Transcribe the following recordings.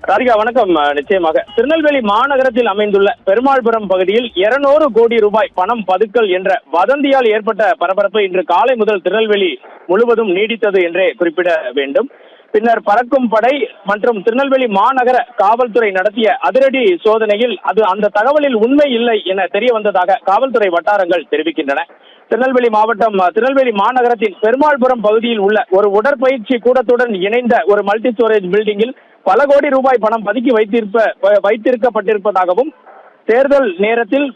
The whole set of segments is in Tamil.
ராதிகா வணக்கம். நிச்சயமாக திருநெல்வேலி மாநகரத்தில் அமைந்துள்ள பெருமாள்புரம் பகுதியில் 200 கோடி ரூபாய் பணம் பதுக்கல் என்ற வதந்தியால் ஏற்பட்ட பரபரப்பு இன்று காலை முதல் திருநெல்வேலி முழுவதும் நீடித்தது என்றே குறிப்பிட வேண்டும். பின்னர் பறக்கும் படை மற்றும் திருநெல்வேலி மாநகர காவல்துறை நடத்திய அதிரடி சோதனையில் அந்த தகவலில் உண்மை இல்லை என தெரிய வந்ததாக காவல்துறை வட்டாரங்கள் தெரிவிக்கின்றன. திருநெல்வேலி மாவட்டம் திருநெல்வேலி மாநகரத்தின் பெருமாள்புரம் பகுதியில் உள்ள ஒரு உடற்பயிற்சி கூடத்துடன் இணைந்த ஒரு மல்டி ஸ்டோரேஜ் பில்டிங்கில் பல கோடி ரூபாய் பணம் பதுக்கி வைத்திருக்கப்பட்டிருப்பதாகவும் தேர்தல் நேரத்தில்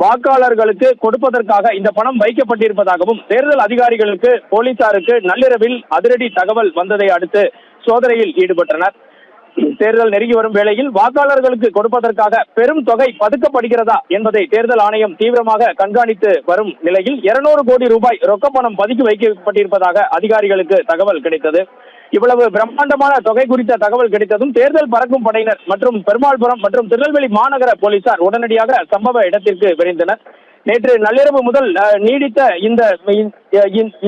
வாக்காளர்களுக்கு கொடுப்பதற்காக இந்த பணம் வைக்கப்பட்டிருப்பதாகவும் தேர்தல் அதிகாரிகளுக்கு போலீசாருக்கு நள்ளிரவில் அதிரடி தகவல் வந்ததை அடுத்து சோதனையில் ஈடுபட்டனர். தேர்தல் நெருங்கி வரும் வேளையில் வாக்காளர்களுக்கு கொடுப்பதற்காக பெரும் தொகை பதுக்கப்படுகிறதா என்பதை தேர்தல் ஆணையம் தீவிரமாக கண்காணித்து வரும் நிலையில் 200 கோடி ரூபாய் ரொக்க பணம் பதுக்கி வைக்கப்பட்டிருப்பதாக அதிகாரிகளுக்கு தகவல் கிடைத்தது. இவ்வளவு பிரம்மாண்டமான தொகை குறித்த தகவல் கிடைத்ததும் தேர்தல் பறக்கும் படையினர் மற்றும் பெருமாள்புரம் மற்றும் திருநெல்வேலி மாநகர போலீசார் உடனடியாக சம்பவ இடத்திற்கு விரைந்தனர். நேற்று நள்ளிரவு முதல் நீடித்த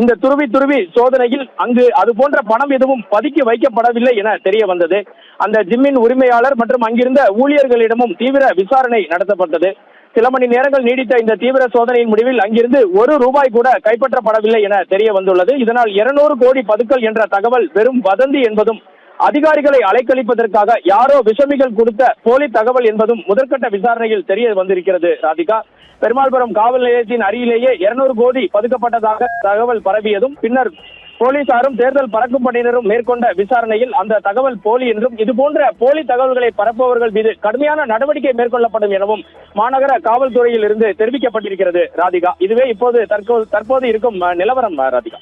இந்த துருவி சோதனையில் அங்கு அது போன்ற பணம் எதுவும் பதுக்கி வைக்கப்படவில்லை என தெரிய வந்தது. அந்த ஜிம்மின் உரிமையாளர் மற்றும் அங்கிருந்த ஊழியர்களிடமும் தீவிர விசாரணை நடத்தப்பட்டது. சில மணி நேரங்கள் நீடித்த இந்த தீவிர சோதனையின் முடிவில் அங்கிருந்து ₹1 கூட கைப்பற்றப்படவில்லை என தெரிய வந்துள்ளது. இதனால் 200 கோடி பதுக்கல் என்ற தகவல் வெறும் வதந்தி என்பதும் அதிகாரிகளை அலைக்கழிப்பதற்காக யாரோ விஷமிகள் கொடுத்த போலி தகவல் என்பதும் முதற்கட்ட விசாரணையில் தெரிய வந்திருக்கிறது. ராதிகா, பெருமாள்புரம் காவல் நிலையத்தின் அருகிலேயே 200 கோடி பதுக்கப்பட்டதாக தகவல் பரவியதும் பின்னர் போலீசாரும் தேர்தல் பறக்கும் படையினரும் மேற்கொண்ட விசாரணையில் அந்த தகவல் போலி என்றும் இதுபோன்ற போலி தகவல்களை பரப்புபவர்கள் மீது கடுமையான நடவடிக்கை மேற்கொள்ளப்படும் எனவும் மாநகர காவல்துறையில் இருந்து தெரிவிக்கப்பட்டிருக்கிறது. ராதிகா, இதுவே இப்போது தற்போது இருக்கும் நிலவரம். ராதிகா.